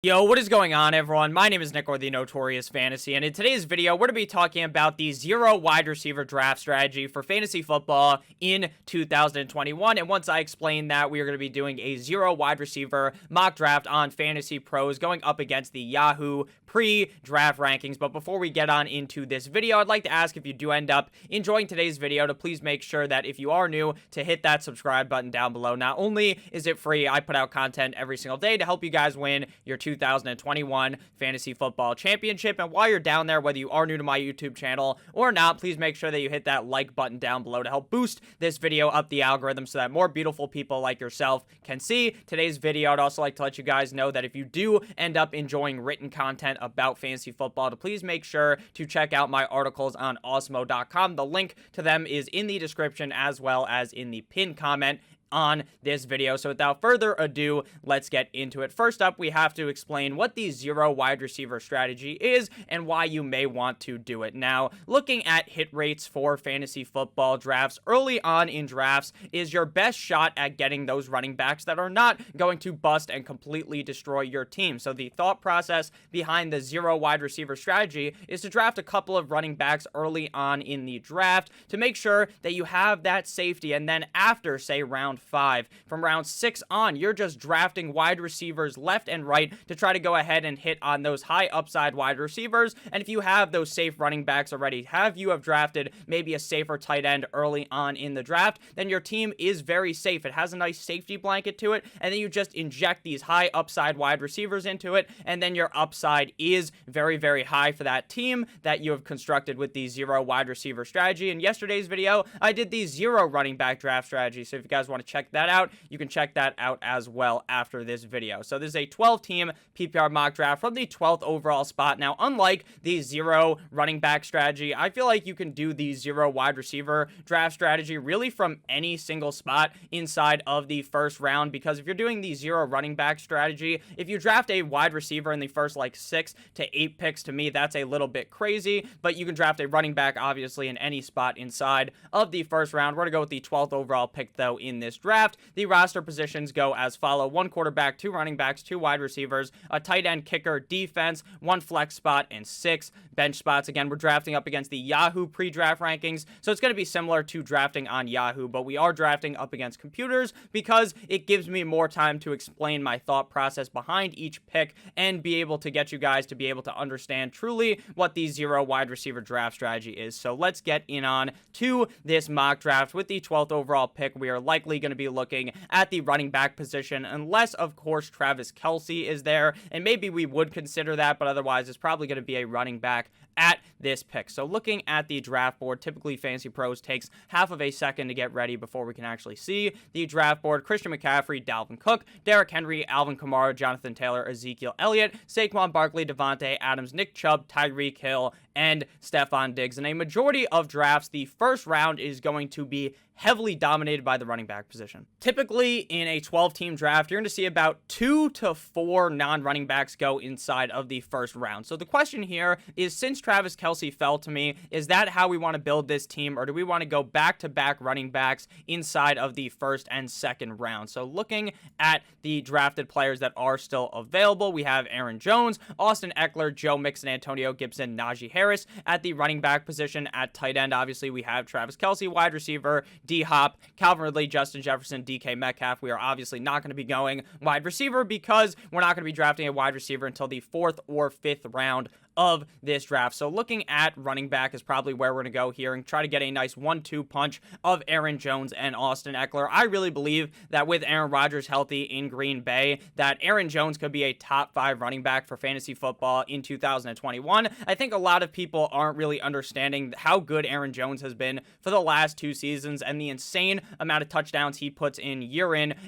Yo, what is going on, everyone? My name is Nick, or the Notorious Fantasy, and in today's video, we're going to be talking about the zero wide receiver draft strategy for fantasy football in 2021. And once I explain that, we are going to be doing a zero wide receiver mock draft on Fantasy Pros going up against the Yahoo pre-draft rankings. But before we get on into this video, I'd like to ask if you do end up enjoying today's video to please make sure that if you are new, to hit that subscribe button down below. Not only is it free, I put out content every single day to help you guys win your 2021 Fantasy Football Championship. And while you're down there, whether you are new to my YouTube channel or not, please make sure that you hit that like button down below to help boost this video up the algorithm so that more beautiful people like yourself can see today's video. I'd also like to let you guys know that if you do end up enjoying written content about fantasy football, to please make sure to check out my articles on Awesemo.com. The link to them is in the description as well as in the pinned comment on this video. So without further ado, let's get into it. First up, we have to explain what the zero wide receiver strategy is and why you may want to do it. Now, looking at hit rates for fantasy football drafts early on in drafts is your best shot at getting those running backs that are not going to bust and completely destroy your team. So the thought process behind the zero wide receiver strategy is to draft a couple of running backs early on in the draft to make sure that you have that safety, and then after, say, round 5. From round 6 on, you're just drafting wide receivers left and right to try to go ahead and hit on those high upside wide receivers. And if you have those safe running backs already, you have drafted maybe a safer tight end early on in the draft, then your team is very safe. It has a nice safety blanket to it, and then you just inject these high upside wide receivers into it, and then your upside is very, very high for that team that you have constructed with the zero wide receiver strategy. In yesterday's video, I did the zero running back draft strategy, so if you guys want to check that out, you can check that out as well after this video. So this is a 12-team PPR mock draft from the 12th overall spot. Now, unlike the zero running back strategy, I feel like you can do the zero wide receiver draft strategy really from any single spot inside of the first round, because if you're doing the zero running back strategy, if you draft a wide receiver in the first like 6 to 8 picks, to me, that's a little bit crazy, but you can draft a running back obviously in any spot inside of the first round. We're going to go with the 12th overall pick though in this draft. The roster positions go as follow: 1 quarterback, 2 running backs, 2 wide receivers, a tight end, kicker, defense, 1 flex spot, and 6 bench spots. Again, we're drafting up against the Yahoo pre-draft rankings, so it's going to be similar to drafting on Yahoo, but we are drafting up against computers because it gives me more time to explain my thought process behind each pick and be able to get you guys to be able to understand truly what the zero wide receiver draft strategy is. So let's get in on to this mock draft. With the 12th overall pick, we are likely going to be looking at the running back position, unless of course Travis Kelce is there, and maybe we would consider that, but otherwise it's probably going to be a running back at this pick. So looking at the draft board, typically Fantasy Pros takes half of a second to get ready before we can actually see the draft board. Christian McCaffrey, Dalvin Cook, Derrick Henry, Alvin Kamara, Jonathan Taylor, Ezekiel Elliott, Saquon Barkley, Devontae Adams, Nick Chubb, Tyreek Hill, and Stephon Diggs. In a majority of drafts, the first round is going to be heavily dominated by the running back position. Typically, in a 12-team draft, you're going to see about 2 to 4 non-running backs go inside of the first round. So the question here is, since Travis Kelce fell to me, is that how we want to build this team, or do we want to go back-to-back running backs inside of the first and second round? So looking at the drafted players that are still available, we have Aaron Jones, Austin Eckler, Joe Mixon, Antonio Gibson, Najee Harris at the running back position. At tight end, obviously, we have Travis Kelce, wide receiver, D-Hop, Calvin Ridley, Justin Jefferson, DK Metcalf. We are obviously not going to be going wide receiver because we're not going to be drafting a wide receiver until the 4th or 5th round of this draft. So looking at running back is probably where we're going to go here and try to get a nice 1-2 punch of Aaron Jones and Austin Eckler. I really believe that with Aaron Rodgers healthy in Green Bay, that Aaron Jones could be a top 5 running back for fantasy football in 2021. I think a lot of people aren't really understanding how good Aaron Jones has been for the last 2 seasons and the insane amount of touchdowns he puts in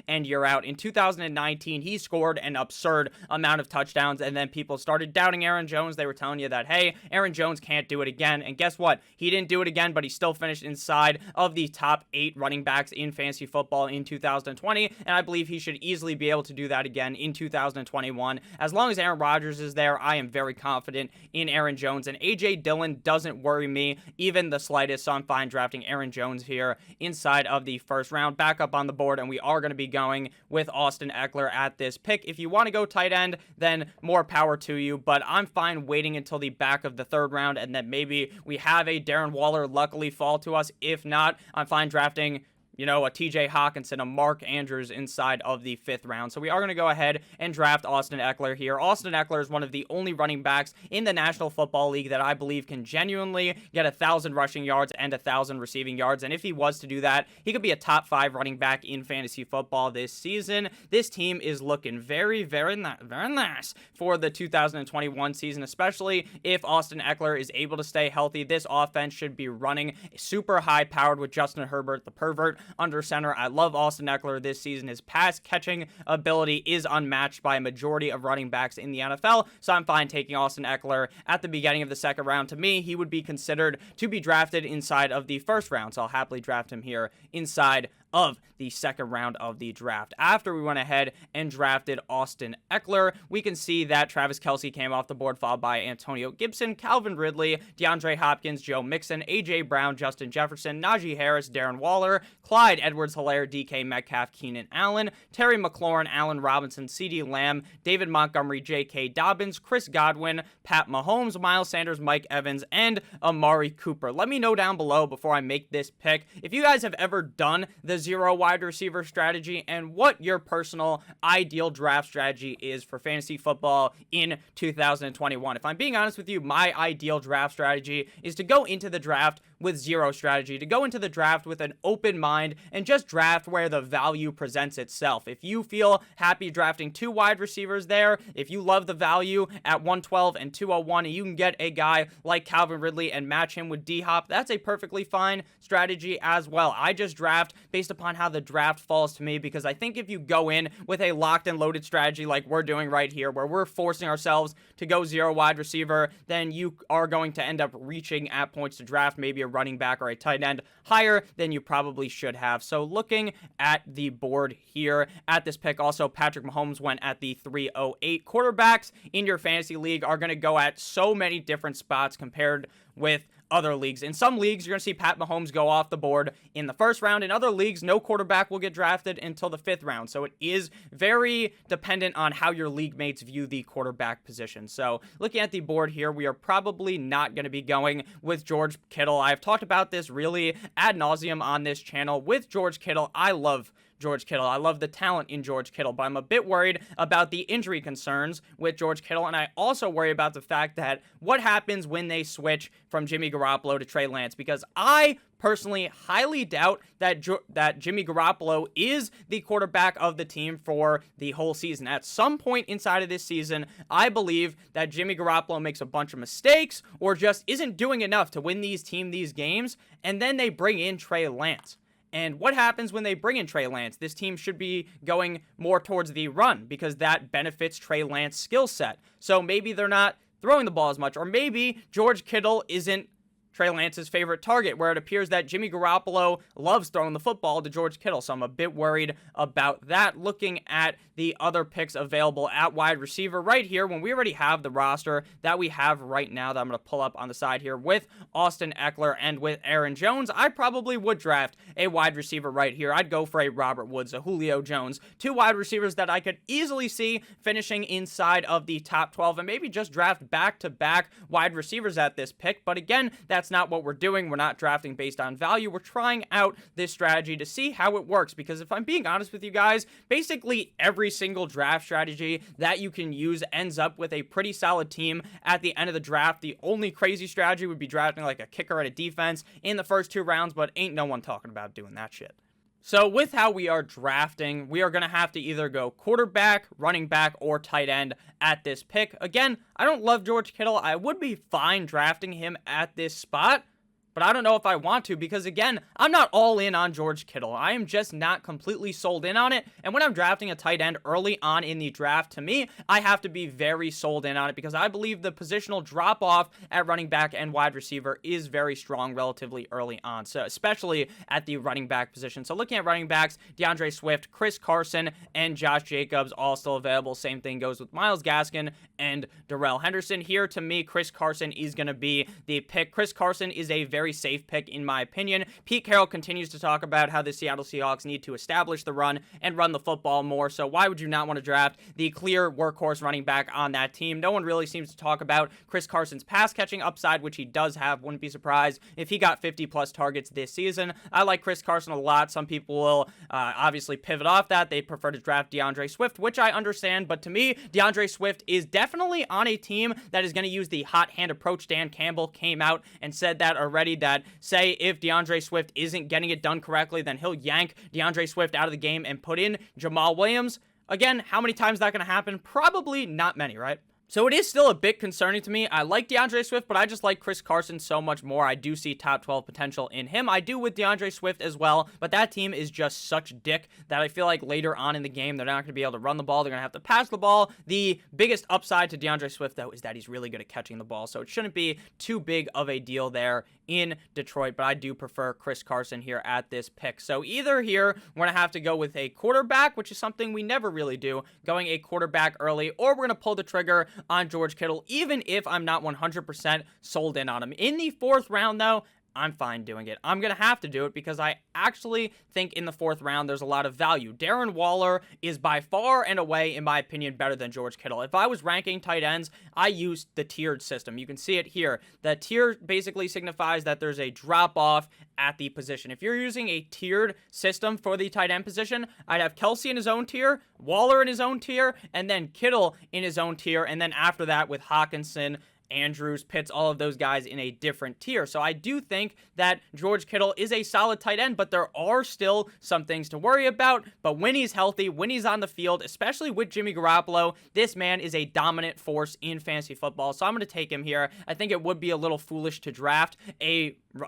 and year out. In 2019, he scored an absurd amount of touchdowns, and then people started doubting Aaron Jones. They were telling you that, hey, Aaron Jones can't do it again. And guess what? He didn't do it again, but he still finished inside of the top 8 running backs in fantasy football in 2020. And I believe he should easily be able to do that again in 2021. As long as Aaron Rodgers is there, I am very confident in Aaron Jones. And A.J. Dillon doesn't worry me even the slightest, so I'm fine drafting Aaron Jones here inside of the first round. Back up on the board, and we are going to be going with Austin Eckler at this pick. If you want to go tight end, then more power to you, but I'm fine waiting until the back of the third round, and then maybe we have a Darren Waller luckily fall to us. If not, I'm fine drafting a TJ Hawkinson, a Mark Andrews inside of the 5th round. So we are going to go ahead and draft Austin Eckler here. Austin Eckler is one of the only running backs in the National Football League that I believe can genuinely get 1,000 rushing yards and 1,000 receiving yards. And if he was to do that, he could be a top 5 running back in fantasy football this season. This team is looking very, very nice for the 2021 season, especially if Austin Eckler is able to stay healthy. This offense should be running super high powered with Justin Herbert, the pervert, under center. I love Austin Eckler this season. His pass catching ability is unmatched by a majority of running backs in the NFL, so I'm fine taking Austin Eckler at the beginning of the second round. To me, he would be considered to be drafted inside of the first round, so I'll happily draft him here inside of the second round of the draft. After we went ahead and drafted Austin Eckler, we can see that Travis Kelce came off the board, followed by Antonio Gibson, Calvin Ridley, DeAndre Hopkins, Joe Mixon, A.J. Brown, Justin Jefferson, Najee Harris, Darren Waller, Clyde Edwards-Helaire, DK Metcalf, Keenan Allen, Terry McLaurin, Allen Robinson, CeeDee Lamb, David Montgomery, J.K. Dobbins, Chris Godwin, Pat Mahomes, Miles Sanders, Mike Evans, and Amari Cooper. Let me know down below before I make this pick if you guys have ever done the 0 wide receiver strategy and what your personal ideal draft strategy is for fantasy football in 2021. If I'm being honest with you, my ideal draft strategy is to go into the draft with 0 strategy, to go into the draft with an open mind and just draft where the value presents itself. If you feel happy drafting 2 wide receivers there, if you love the value at 112 and 201 and you can get a guy like Calvin Ridley and match him with D-Hop, that's a perfectly fine strategy as well. I just draft based upon how the draft falls to me, because I think if you go in with a locked and loaded strategy like we're doing right here, where we're forcing ourselves to go 0 wide receiver, then you are going to end up reaching at points to draft maybe a running back or a tight end higher than you probably should have. So looking at the board here at this pick, also Patrick Mahomes went at the 308. Quarterbacks in your fantasy league are going to go at so many different spots compared with other leagues. In some leagues, you're going to see Pat Mahomes go off the board in the first round. In other leagues, no quarterback will get drafted until the 5th round. So it is very dependent on how your league mates view the quarterback position. So looking at the board here, we are probably not going to be going with George Kittle. I've talked about this really ad nauseum on this channel. With George Kittle, I love George Kittle. I love the talent in George Kittle, but I'm a bit worried about the injury concerns with George Kittle, and I also worry about the fact that what happens when they switch from Jimmy Garoppolo to Trey Lance, because I personally highly doubt that Jimmy Garoppolo is the quarterback of the team for the whole season. At some point inside of this season, I believe that Jimmy Garoppolo makes a bunch of mistakes or just isn't doing enough to win these games, and then they bring in Trey Lance. And what happens when they bring in Trey Lance? This team should be going more towards the run because that benefits Trey Lance's skill set. So maybe they're not throwing the ball as much, or maybe George Kittle isn't Trey Lance's favorite target, where it appears that Jimmy Garoppolo loves throwing the football to George Kittle. So I'm a bit worried about that. Looking at the other picks available at wide receiver right here, when we already have the roster that we have right now that I'm going to pull up on the side here with Austin Eckler and with Aaron Jones, I probably would draft a wide receiver right here. I'd go for a Robert Woods, a Julio Jones, 2 wide receivers that I could easily see finishing inside of the top 12, and maybe just draft back-to-back wide receivers at this pick. But again, that's not what we're doing. We're not drafting based on value. We're trying out this strategy to see how it works, because if I'm being honest with you guys, basically every single draft strategy that you can use ends up with a pretty solid team at the end of the draft. The only crazy strategy would be drafting like a kicker at a defense in the first 2 rounds, but ain't no one talking about doing that shit. So with how we are drafting, we are going to have to either go quarterback, running back, or tight end at this pick. Again, I don't love George Kittle. I would be fine drafting him at this spot, but I don't know if I want to because, again, I'm not all in on George Kittle. I am just not completely sold in on it. And when I'm drafting a tight end early on in the draft, to me, I have to be very sold in on it because I believe the positional drop-off at running back and wide receiver is very strong relatively early on, so especially at the running back position. So looking at running backs, DeAndre Swift, Chris Carson, and Josh Jacobs all still available. Same thing goes with Myles Gaskin and Darrell Henderson. Here, to me, Chris Carson is going to be the pick. Chris Carson is a very safe pick in my opinion. Pete Carroll continues to talk about how the Seattle Seahawks need to establish the run and run the football more, so why would you not want to draft the clear workhorse running back on that team? No one really seems to talk about Chris Carson's pass catching upside, which he does have. Wouldn't be surprised if he got 50 plus targets this season. I like Chris Carson a lot. Some people will obviously pivot off that. They prefer to draft DeAndre Swift, which I understand, but to me, DeAndre Swift is definitely on a team that is going to use the hot hand approach. Dan Campbell came out and said that already, that say if DeAndre Swift isn't getting it done correctly, then he'll yank DeAndre Swift out of the game and put in Jamal Williams. Again, how many times is that going to happen? Probably not many, right? So it is still a bit concerning to me. I like DeAndre Swift, but I just like Chris Carson so much more. I do see top 12 potential in him. I do with DeAndre Swift as well, but that team is just such dick that I feel like later on in the game, they're not going to be able to run the ball. They're going to have to pass the ball. The biggest upside to DeAndre Swift, though, is that he's really good at catching the ball, so it shouldn't be too big of a deal there in Detroit, but I do prefer Chris Carson here at this pick. So either here, we're going to have to go with a quarterback, which is something we never really do, going a quarterback early, or we're going to pull the trigger on George Kittle, even if I'm not 100% sold in on him. In the 4th round, though, I'm fine doing it. I'm going to have to do it because I actually think in the 4th round there's a lot of value. Darren Waller is by far and away, in my opinion, better than George Kittle. If I was ranking tight ends, I used the tiered system. You can see it here. The tier basically signifies that there's a drop-off at the position. If you're using a tiered system for the tight end position, I'd have Kelsey in his own tier, Waller in his own tier, and then Kittle in his own tier, and then after that with Hawkinson, Andrews, Pitts, all of those guys in a different tier. So I do think that George Kittle is a solid tight end, but there are still some things to worry about. But when he's healthy, when he's on the field, especially with Jimmy Garoppolo, this man is a dominant force in fantasy football. So I'm going to take him here. I think it would be a little foolish to draft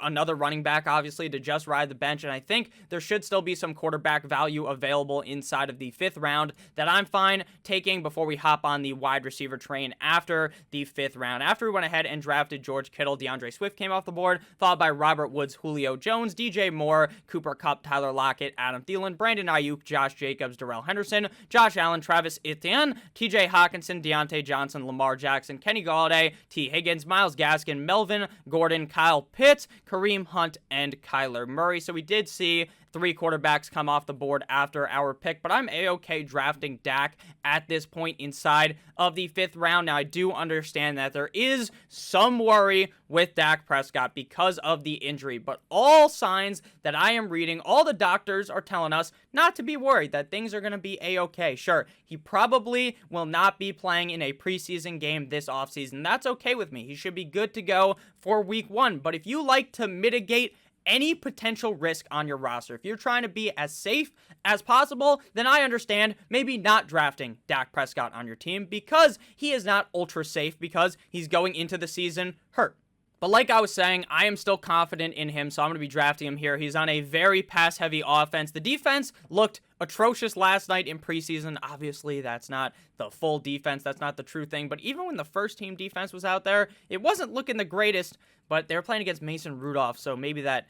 another running back, obviously, to just ride the bench. And I think there should still be some quarterback value available inside of the 5th round that I'm fine taking before we hop on the wide receiver train after the 5th round. After we went ahead and drafted George Kittle, DeAndre Swift came off the board, followed by Robert Woods, Julio Jones, DJ Moore, Cooper Kupp, Tyler Lockett, Adam Thielen, Brandon Ayuk, Josh Jacobs, Darrell Henderson, Josh Allen, Travis Etienne, TJ Hawkinson, Deontay Johnson, Lamar Jackson, Kenny Galladay, T. Higgins, Myles Gaskin, Melvin Gordon, Kyle Pitts, Kareem Hunt, and Kyler Murray. So we did see 3 quarterbacks come off the board after our pick, but I'm a-okay drafting Dak at this point inside of the 5th round. Now, I do understand that there is some worry with Dak Prescott because of the injury, but all signs that I am reading, all the doctors are telling us not to be worried, that things are going to be a-okay. Sure, he probably will not be playing in a preseason game this offseason. That's okay with me. He should be good to go for week 1, but if you like to mitigate any potential risk on your roster, if you're trying to be as safe as possible, then I understand maybe not drafting Dak Prescott on your team because he is not ultra safe because he's going into the season hurt. But like I was saying, I am still confident in him, so I'm going to be drafting him here. He's on a very pass-heavy offense. The defense looked atrocious last night in preseason. Obviously, that's not the full defense. That's not the true thing. But even when the first-team defense was out there, it wasn't looking the greatest, but they were playing against Mason Rudolph, so maybe that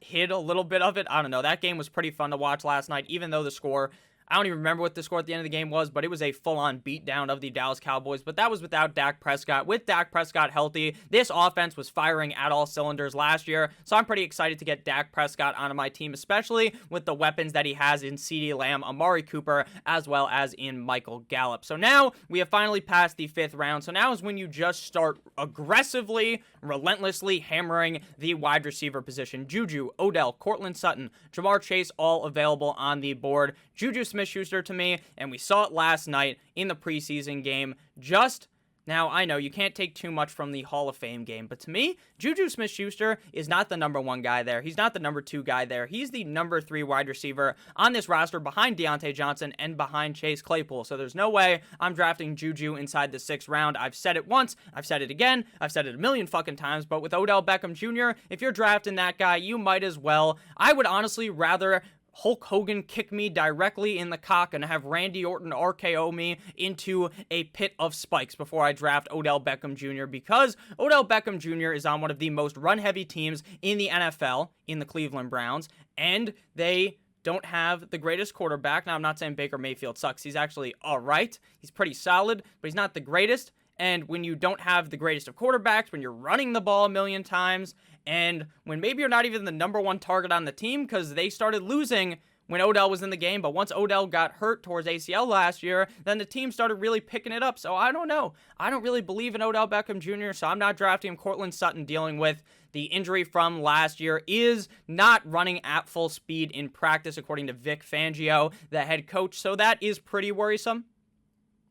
hid a little bit of it. I don't know. That game was pretty fun to watch last night, even though the score, I don't even remember what the score at the end of the game was, but it was a full-on beatdown of the Dallas Cowboys. But that was without Dak Prescott. With Dak Prescott healthy, this offense was firing at all cylinders last year. So I'm pretty excited to get Dak Prescott onto my team, especially with the weapons that he has in CeeDee Lamb, Amari Cooper, as well as in Michael Gallup. So now we have finally passed the 5th round. So now is when you just start aggressively, relentlessly hammering the wide receiver position. Juju, Odell, Cortland Sutton, Jamar Chase, all available on the board. Juju Smith-Schuster to me, and we saw it last night in the preseason game, just Now, I know you can't take too much from the Hall of Fame game, but to me, Juju Smith-Schuster is not the number 1 guy there. He's not the number 2 guy there. He's the number 3 wide receiver on this roster behind Deontay Johnson and behind Chase Claypool. So there's no way I'm drafting Juju inside the 6th round. I've said it once. I've said it again. I've said it a million fucking times. But with Odell Beckham Jr., if you're drafting that guy, you might as well. I would honestly rather Hulk Hogan kick me directly in the cock and have Randy Orton RKO me into a pit of spikes before I draft Odell Beckham Jr. because Odell Beckham Jr. is on one of the most run-heavy teams in the NFL, in the Cleveland Browns, and they don't have the greatest quarterback. Now, I'm not saying Baker Mayfield sucks. He's actually all right. He's pretty solid, but he's not the greatest. And when you don't have the greatest of quarterbacks, when you're running the ball a million times, and when maybe you're not even the number 1 target on the team because they started losing when Odell was in the game, but once Odell got hurt towards ACL last year, then the team started really picking it up. So I don't know. I don't really believe in Odell Beckham Jr., so I'm not drafting him. Courtland Sutton, dealing with the injury from last year, is not running at full speed in practice, according to Vic Fangio, the head coach. So that is pretty worrisome.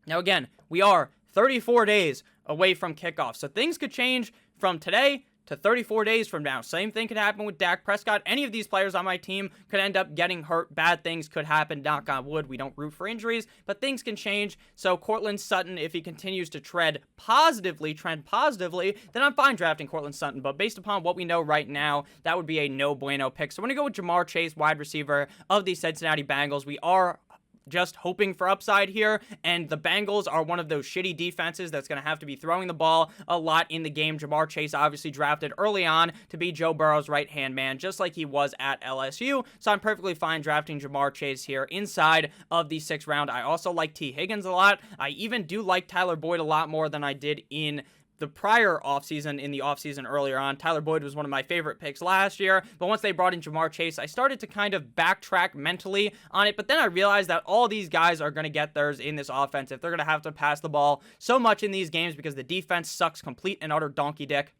Now, again, we are 34 days away from kickoff, so things could change from today to 34 days from now. Same thing could happen with Dak Prescott. Any of these players on my team could end up getting hurt. Bad things could happen. Knock on wood. We don't root for injuries, but things can change. So Courtland Sutton, if he continues to trend positively, then I'm fine drafting Courtland Sutton. But based upon what we know right now, that would be a no bueno pick. So I'm going to go with Jamar Chase, wide receiver of the Cincinnati Bengals. We are just hoping for upside here, and the Bengals are one of those shitty defenses that's going to have to be throwing the ball a lot in the game. Jamar Chase obviously drafted early on to be Joe Burrow's right-hand man, just like he was at LSU, so I'm perfectly fine drafting Jamar Chase here inside of the 6th round. I also like T. Higgins a lot. I even do like Tyler Boyd a lot more than I did in the prior offseason, in the offseason earlier on. Tyler Boyd was one of my favorite picks last year, but once they brought in Jamar Chase, I started to kind of backtrack mentally on it, but then I realized that all these guys are going to get theirs in this offense if they're going to have to pass the ball so much in these games because the defense sucks complete and utter donkey dick,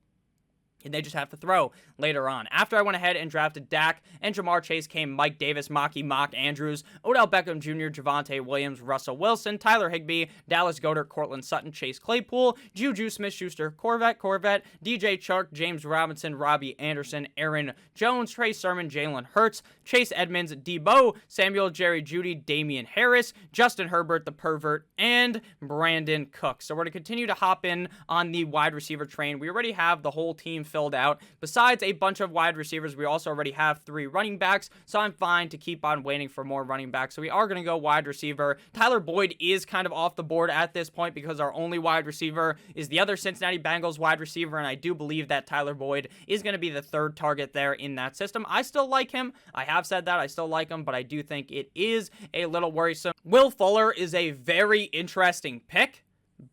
and they just have to throw later on. After I went ahead and drafted Dak and Jamar Chase came Mike Davis, Mock Andrews, Odell Beckham Jr., Javonte Williams, Russell Wilson, Tyler Higbee, Dallas Goedert, Courtland Sutton, Chase Claypool, Juju Smith-Schuster, Corvette, DJ Chark, James Robinson, Robbie Anderson, Aaron Jones, Trey Sermon, Jalen Hurts, Chase Edmonds, Debo, Samuel, Jerry Jeudy, Damian Harris, Justin Herbert, the pervert, and Brandon Cooks. So we're going to continue to hop in on the wide receiver train. We already have the whole team filled out. Besides a bunch of wide receivers, we also already have 3 running backs, so I'm fine to keep on waiting for more running backs. So we are going to go wide receiver. Tyler Boyd is kind of off the board at this point because our only wide receiver is the other Cincinnati Bengals wide receiver, and I do believe that Tyler Boyd is going to be the 3rd target there in that system. I still like him. I have said that. I still like him, but I do think it is a little worrisome. Will Fuller is a very interesting pick,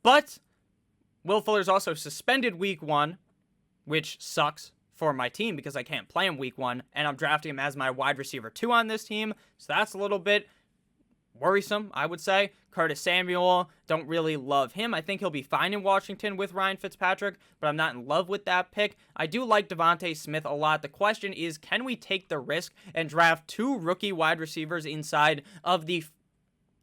but Will Fuller's also suspended week 1, which sucks for my team because I can't play him week 1, and I'm drafting him as my wide receiver 2 on this team, so that's a little bit worrisome, I would say. Curtis Samuel, don't really love him. I think he'll be fine in Washington with Ryan Fitzpatrick, but I'm not in love with that pick. I do like Devontae Smith a lot. The question is, can we take the risk and draft 2 rookie wide receivers inside of the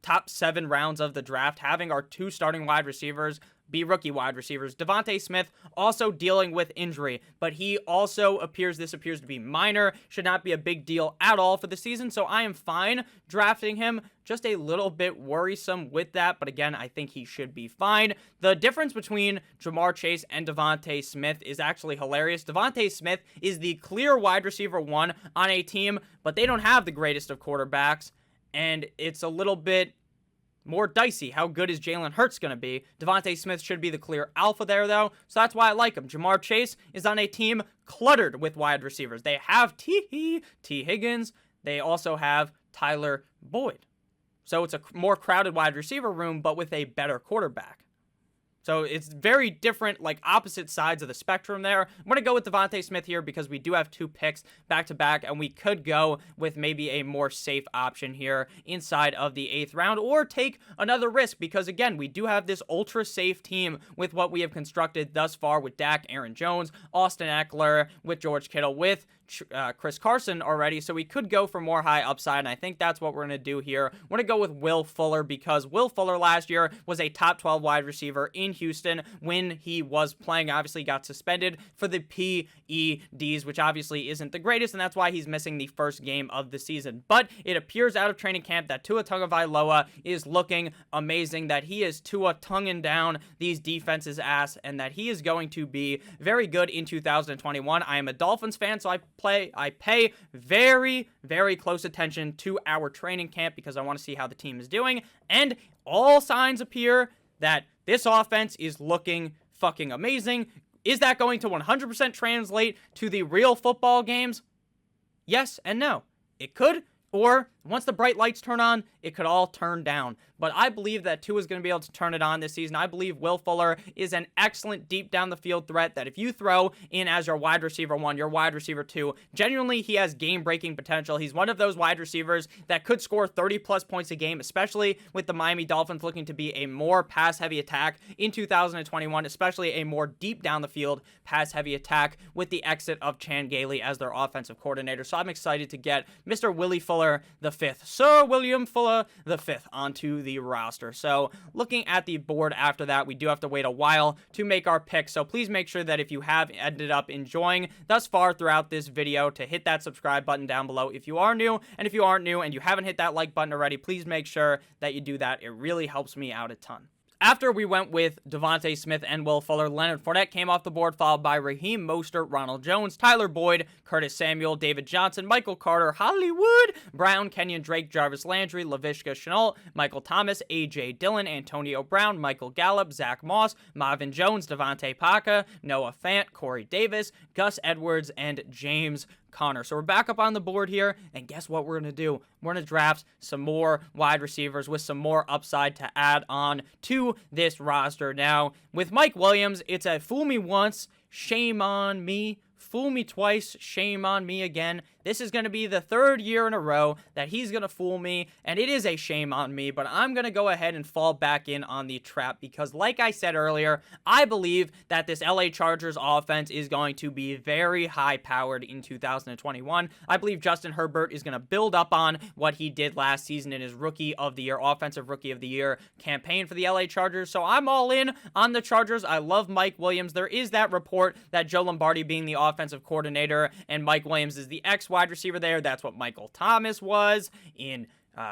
top 7 rounds of the draft, having our 2 starting wide receivers be rookie wide receivers? Devontae Smith also dealing with injury, but he also appears to be minor, should not be a big deal at all for the season, so I am fine drafting him. Just a little bit worrisome with that, but again, I think he should be fine. The difference between Jamar Chase and Devontae Smith is actually hilarious. Devontae Smith is the clear wide receiver 1 on a team, but they don't have the greatest of quarterbacks, and it's a little bit more dicey. How good is Jalen Hurts going to be? Devontae Smith should be the clear alpha there, though, so that's why I like him. Jamar Chase is on a team cluttered with wide receivers. They have T. Higgins. They also have Tyler Boyd. So it's a more crowded wide receiver room, but with a better quarterback. So it's very different, like opposite sides of the spectrum there. I'm going to go with Devontae Smith here because we do have 2 picks back-to-back, and we could go with maybe a more safe option here inside of the 8th round, or take another risk because, again, we do have this ultra-safe team with what we have constructed thus far with Dak, Aaron Jones, Austin Eckler, with George Kittle, with Chris Carson already, so we could go for more high upside, and I think that's what we're going to do here. We're going to go with Will Fuller because Will Fuller last year was a top 12 wide receiver in Houston when he was playing. Obviously got suspended for the PEDs, which obviously isn't the greatest, and that's why he's missing the first game of the season. But it appears out of training camp that Tua Tagovailoa is looking amazing, that he is Tua tonguing down these defenses' ass, and that he is going to be very good in 2021. I am a Dolphins fan, so I pay very, very close attention to our training camp because I want to see how the team is doing, and all signs appear that this offense is looking fucking amazing. Is that going to 100% translate to the real football games? Yes and no. It could, or once the bright lights turn on, it could all turn down. But I believe that Tua is going to be able to turn it on this season. I believe Will Fuller is an excellent deep down the field threat that if you throw in as your wide receiver 1, your wide receiver 2, genuinely he has game-breaking potential. He's one of those wide receivers that could score 30-plus points a game, especially with the Miami Dolphins looking to be a more pass-heavy attack in 2021, especially a more deep down the field pass-heavy attack with the exit of Chan Gailey as their offensive coordinator. So I'm excited to get Mr. Willie Fuller the 5th, Sir William Fuller the 5th, onto the roster. So looking at the board after that, we do have to wait a while to make our pick. So please make sure that if you have ended up enjoying thus far throughout this video, to hit that subscribe button down below if you are new. And if you aren't new and you haven't hit that like button already, please make sure that you do that. It really helps me out a ton. After we went with Devontae Smith and Will Fuller, Leonard Fournette came off the board, followed by Raheem Mostert, Ronald Jones, Tyler Boyd, Curtis Samuel, David Johnson, Michael Carter, Hollywood Brown, Kenyon Drake, Jarvis Landry, Laviska Shenault, Michael Thomas, A.J. Dillon, Antonio Brown, Michael Gallup, Zach Moss, Marvin Jones, Devontae Parker, Noah Fant, Corey Davis, Gus Edwards, and James Conner. So we're back up on the board here, and guess what we're going to do? We're going to draft some more wide receivers with some more upside to add on to this roster. Now, with Mike Williams, it's a fool me once, shame on me. Fool me twice, shame on me again. This is going to be the 3rd year in a row that he's going to fool me, and it is a shame on me, but I'm going to go ahead and fall back in on the trap because, like I said earlier, I believe that this LA Chargers offense is going to be very high-powered in 2021. I believe Justin Herbert is going to build up on what he did last season in his Rookie of the Year, Offensive Rookie of the Year campaign for the LA Chargers, so I'm all in on the Chargers. I love Mike Williams. There is that report that Joe Lombardi being the offensive coordinator and Mike Williams is the ex-wide receiver there. That's what Michael Thomas was in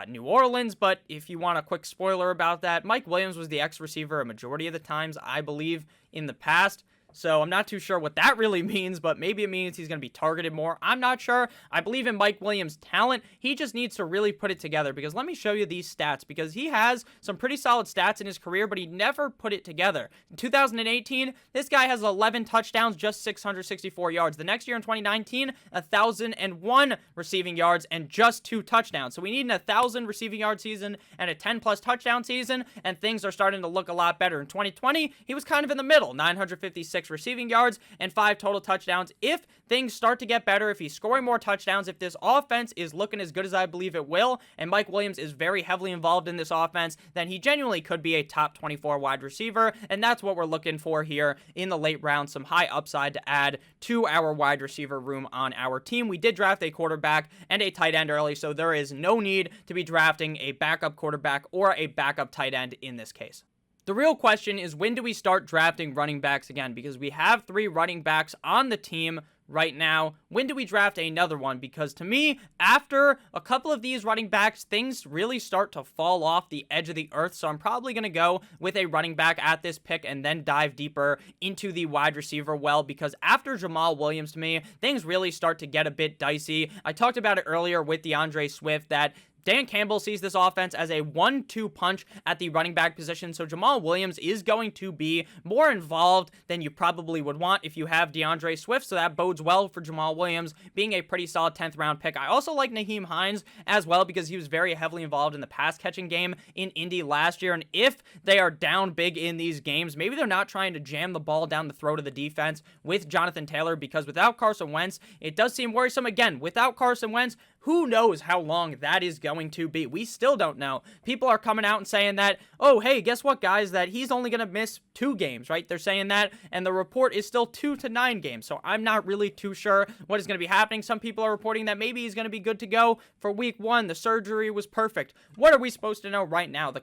New Orleans, but if you want a quick spoiler about that, Mike Williams was the ex-receiver a majority of the times, I believe, in the past. So I'm not too sure what that really means, but maybe it means he's going to be targeted more. I'm not sure. I believe in Mike Williams' talent. He just needs to really put it together because let me show you these stats because he has some pretty solid stats in his career, but he never put it together. In 2018, this guy has 11 touchdowns, just 664 yards. The next year in 2019, 1,001 receiving yards and just 2 touchdowns. So we need an 1,000 receiving yard season and a 10-plus touchdown season, and things are starting to look a lot better. In 2020, he was kind of in the middle, 956 receiving yards and 5 total touchdowns. If things start to get better, if he's scoring more touchdowns, if this offense is looking as good as I believe it will, and Mike Williams is very heavily involved in this offense, then he genuinely could be a top 24 wide receiver, and that's what we're looking for here in the late round, some high upside to add to our wide receiver room on our team. We did draft a quarterback and a tight end early, so there is no need to be drafting a backup quarterback or a backup tight end in this case. The real question is, when do we start drafting running backs again? Because we have 3 running backs on the team right now. When do we draft another one? Because to me, after a couple of these running backs, things really start to fall off the edge of the earth. So I'm probably going to go with a running back at this pick and then dive deeper into the wide receiver well, because after Jamal Williams, to me, things really start to get a bit dicey. I talked about it earlier with DeAndre Swift that Dan Campbell sees this offense as a 1-2 punch at the running back position, so Jamal Williams is going to be more involved than you probably would want if you have DeAndre Swift, so that bodes well for Jamal Williams being a pretty solid 10th round pick. I also like Nyheim Hines as well because he was very heavily involved in the pass catching game in Indy last year, and if they are down big in these games, maybe they're not trying to jam the ball down the throat of the defense with Jonathan Taylor, because without Carson Wentz, it does seem worrisome. Again, without Carson Wentz, who knows how long that is going to be? We still don't know. People are coming out and saying that, oh, hey, guess what, guys, that he's only going to miss 2 games, right? They're saying that, and the report is still 2 to 9 games, so I'm not really too sure what is going to be happening. Some people are reporting that maybe he's going to be good to go for week 1. The surgery was perfect. What are we supposed to know right now? The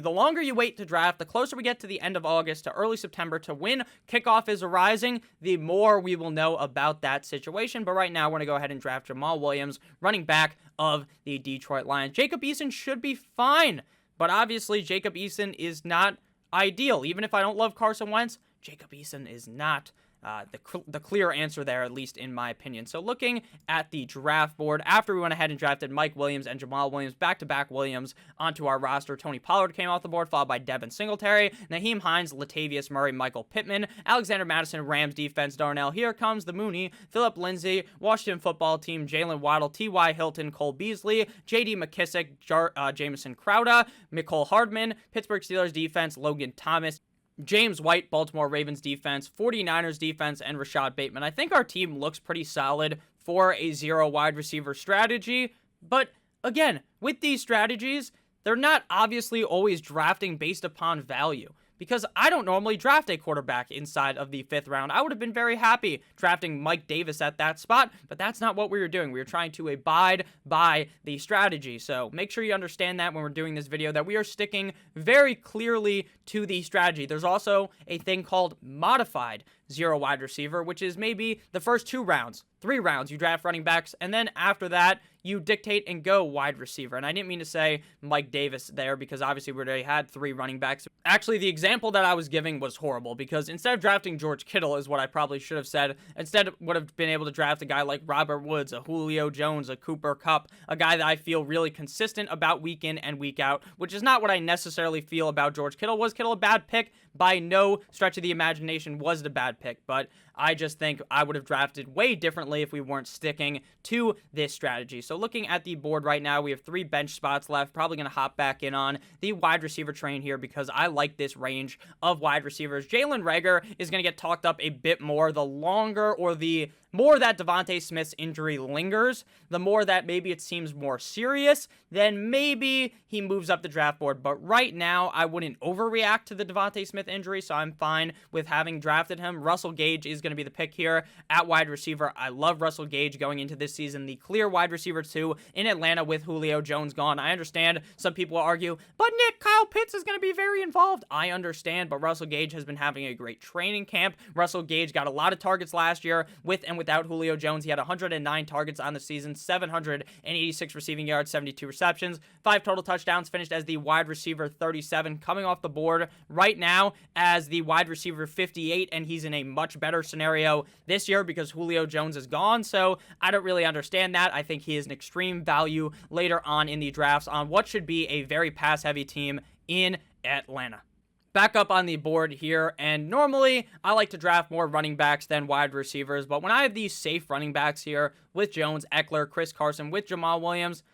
longer you wait to draft, the closer we get to the end of August to early September to when kickoff is arising, the more we will know about that situation. But right now, we're going to go ahead and draft Jamal Williams, running back of the Detroit Lions. Jacob Eason should be fine, but obviously Jacob Eason is not ideal. Even if I don't love Carson Wentz, Jacob Eason is not the clear answer there, at least in my opinion. So looking at the draft board, after we went ahead and drafted Mike Williams and Jamal Williams, back-to-back Williams onto our roster, Tony Pollard came off the board, followed by Devin Singletary, Naheem Hines, Latavius Murray, Michael Pittman, Alexander Madison, Rams defense, Darnell. Here comes the Mooney, Philip Lindsay, Washington football team, Jalen Waddle, T.Y. Hilton, Cole Beasley, J.D. McKissick, Jamison Crowder, Mecole Hardman, Pittsburgh Steelers defense, Logan Thomas, James White, Baltimore Ravens defense, 49ers defense, and Rashad Bateman. I think our team looks pretty solid for a 0 wide receiver strategy, but again, with these strategies, they're not obviously always drafting based upon value. Because I don't normally draft a quarterback inside of the 5th round. I would have been very happy drafting Mike Davis at that spot, but that's not what we were doing. We were trying to abide by the strategy. So make sure you understand that when we're doing this video, that we are sticking very clearly to the strategy. There's also a thing called modified 0 wide receiver, which is maybe the first 2 rounds, 3 rounds, you draft running backs, and then after that, you dictate and go wide receiver. And I didn't mean to say Mike Davis there because obviously we already had 3 running backs. Actually, the example that I was giving was horrible because instead of drafting George Kittle is what I probably should have said. Instead, would have been able to draft a guy like Robert Woods, a Julio Jones, a Cooper Kupp, a guy that I feel really consistent about week in and week out, which is not what I necessarily feel about George Kittle. Was Kittle a bad pick? By no stretch of the imagination was it a bad pick, but I just think I would have drafted way differently if we weren't sticking to this strategy. So looking at the board right now, we have 3 bench spots left. Probably going to hop back in on the wide receiver train here because I like this range of wide receivers. Jalen Reagor is going to get talked up a bit more. The longer or the more that Devontae Smith's injury lingers, the more that maybe it seems more serious, then maybe he moves up the draft board. But right now, I wouldn't overreact to the Devontae Smith injury, so I'm fine with having drafted him. Russell Gage is going to be the pick here at wide receiver. I love Russell Gage going into this season, the clear wide receiver 2 in Atlanta with Julio Jones gone. I understand some people will argue, but Nick, Kyle Pitts is going to be very involved. I understand, but Russell Gage has been having a great training camp. Russell Gage got a lot of targets last year with and without Julio Jones. He had 109 targets on the season, 786 receiving yards, 72 receptions, 5 total touchdowns, finished as the wide receiver 37, coming off the board right now as the wide receiver 58, and he's in a much better scenario this year because Julio Jones is gone, so I don't really understand that. I think he is an extreme value later on in the drafts on what should be a very pass-heavy team in Atlanta. Back up on the board here, and normally I like to draft more running backs than wide receivers, but when I have these safe running backs here with Jones, Eckler, Chris Carson, with Jamal Williams,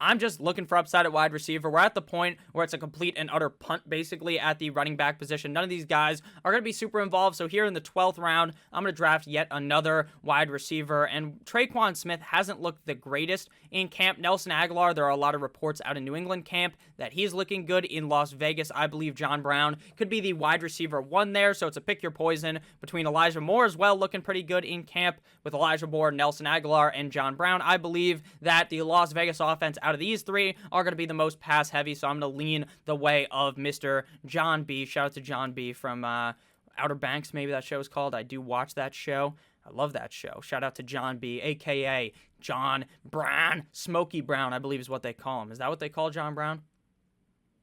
I'm just looking for upside at wide receiver. We're at the point where it's a complete and utter punt, basically, at the running back position. None of these guys are going to be super involved. So here in the 12th round, I'm going to draft yet another wide receiver. And Traquan Smith hasn't looked the greatest in camp. Nelson Aguilar, there are a lot of reports out in New England camp that he's looking good. In Las Vegas, I believe John Brown could be the wide receiver 1 there. So it's a pick your poison between Elijah Moore as well, looking pretty good in camp with Elijah Moore, Nelson Aguilar, and John Brown. I believe that the Las Vegas offense out of these 3 are going to be the most pass heavy, so I'm going to lean the way of Mr. John B. Shout out to John B. from Outer Banks, maybe that show is called. I do watch that show. I love that show. Shout out to John B., a.k.a. John Brown. Smokey Brown, I believe is what they call him. Is that what they call John Brown?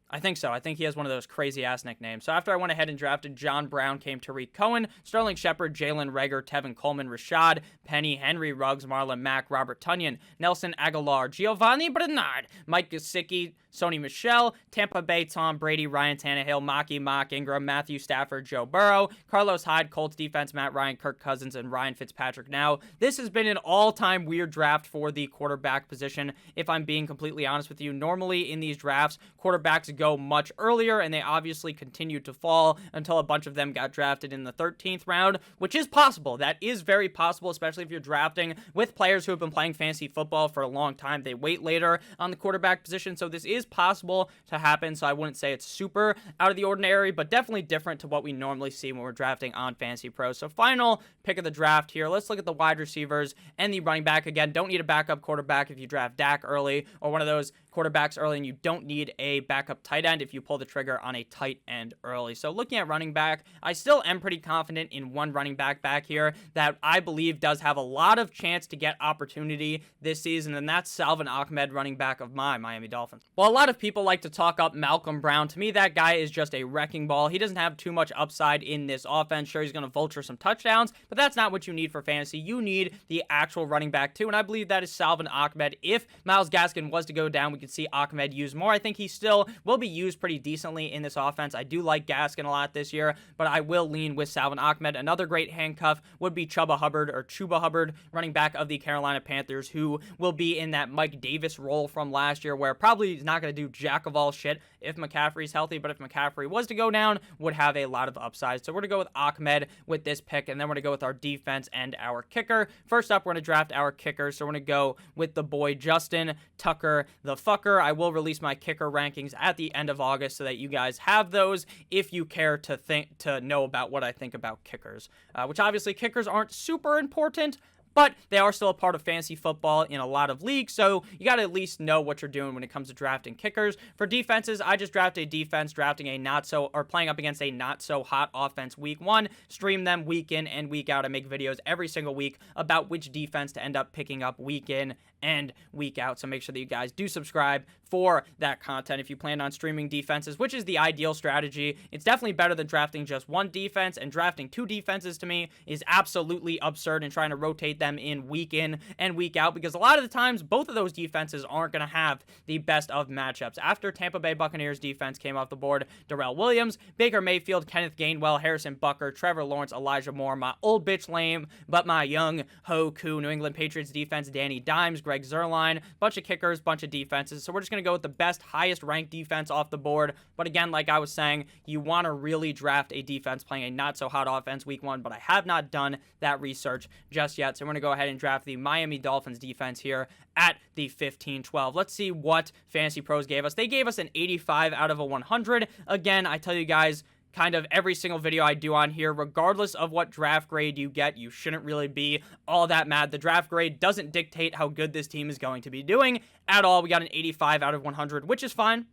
I think so. I think he has one of those crazy-ass nicknames. So after I went ahead and drafted John Brown, came Tariq Cohen, Sterling Shepard, Jalen Reagor, Tevin Coleman, Rashad Penny, Henry Ruggs, Marlon Mack, Robert Tonyan, Nelson Aguilar, Giovanni Bernard, Mike Gesicki, Sony Michel, Tampa Bay, Tom Brady, Ryan Tannehill, Maki Mock Ingram, Matthew Stafford, Joe Burrow, Carlos Hyde, Colts defense, Matt Ryan, Kirk Cousins, and Ryan Fitzpatrick. Now, this has been an all-time weird draft for the quarterback position, if I'm being completely honest with you. Normally, in these drafts, quarterbacks go go much earlier, and they obviously continued to fall until a bunch of them got drafted in the 13th round, which is possible. That is very possible, especially if you're drafting with players who have been playing fantasy football for a long time. They wait later on the quarterback position, so this is possible to happen, so I wouldn't say it's super out of the ordinary, but definitely different to what we normally see when we're drafting on Fantasy Pros. So final pick of the draft here. Let's look at the wide receivers and the running back. Again, don't need a backup quarterback if you draft Dak early or one of those quarterbacks early, and you don't need a backup tight end if you pull the trigger on a tight end early. So looking at running back, I still am pretty confident in one running back here that I believe does have a lot of chance to get opportunity this season, and that's Salvon Ahmed, running back of my Miami Dolphins. While a lot of people like to talk up Malcolm Brown, to me that guy is just a wrecking ball. He doesn't have too much upside in this offense. Sure, he's going to vulture some touchdowns, but that's not what you need for fantasy. You need the actual running back too, and I believe that is Salvon Ahmed. If Myles Gaskin was to go down, we could see Ahmed used more. I think he still will be used pretty decently in this offense. I do like Gaskin a lot this year, but I will lean with Salvon Ahmed. Another great handcuff would be Chuba Hubbard, running back of the Carolina Panthers, who will be in that Mike Davis role from last year, where probably he's not going to do jack of all shit if McCaffrey's healthy, but if McCaffrey was to go down, would have a lot of upside. So we're going to go with Ahmed with this pick, and then we're going to go with our defense and our kicker. First up, we're going to draft our kicker, so we're going to go with the boy Justin Tucker the fucker. I will release my kicker rankings at the end of August so that you guys have those if you care to know about what I think about kickers, which obviously kickers aren't super important, but they are still a part of fantasy football in a lot of leagues, so you got to at least know what you're doing when it comes to drafting kickers. For defenses, I just drafted a defense, drafting a playing up against a not-so-hot offense week 1, stream them week in and week out. I make videos every single week about which defense to end up picking up week in and week out, so make sure that you guys do subscribe for that content if you plan on streaming defenses, which is the ideal strategy. It's definitely better than drafting just one defense, and drafting two defenses to me is absolutely absurd, and trying to rotate them in and week out, because a lot of the times both of those defenses aren't going to have the best of matchups. After Tampa Bay Buccaneers defense came off the board, Darrell Williams, Baker Mayfield, Kenneth Gainwell, Harrison Butker, Trevor Lawrence, Elijah Moore, my old bitch lame, but my young Hoku New England Patriots defense, Danny Dimes, Greg Zuerlein, bunch of kickers, bunch of defenses. So we're just going to go with the best, highest ranked defense off the board. But again, like I was saying, you want to really draft a defense playing a not so hot offense week 1, but I have not done that research just yet. So we're going to go ahead and draft the Miami Dolphins defense here at the 15-12. Let's see what Fantasy Pros gave us. They gave us an 85 out of a 100. Again, I tell you guys, kind of every single video I do on here, regardless of what draft grade you get, you shouldn't really be all that mad. The draft grade doesn't dictate how good this team is going to be doing at all. We got an 85 out of 100, which is fine.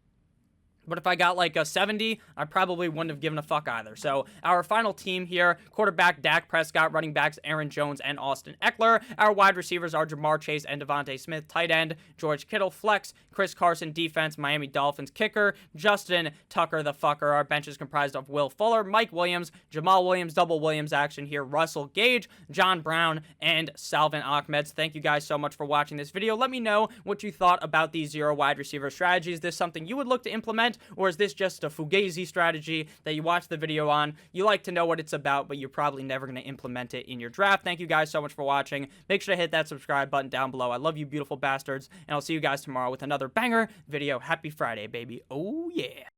But if I got like a 70, I probably wouldn't have given a fuck either. So our final team here, quarterback Dak Prescott, running backs Aaron Jones and Austin Eckler. Our wide receivers are Jamar Chase and Devontae Smith. Tight end, George Kittle. Flex, Chris Carson. Defense, Miami Dolphins. Kicker, Justin Tucker the fucker. Our bench is comprised of Will Fuller, Mike Williams, Jamal Williams, double Williams action here, Russell Gage, John Brown, and Salvon Ahmed. Thank you guys so much for watching this video. Let me know what you thought about these zero wide receiver strategies. Is this something you would look to implement, or is this just a fugazi strategy that you watch the video on, you like to know what it's about, but you're probably never going to implement it in your draft? Thank you guys so much for watching. Make sure to hit that subscribe button down below. I love you, beautiful bastards, and I'll see you guys tomorrow with another banger video. Happy Friday, baby. Oh, yeah.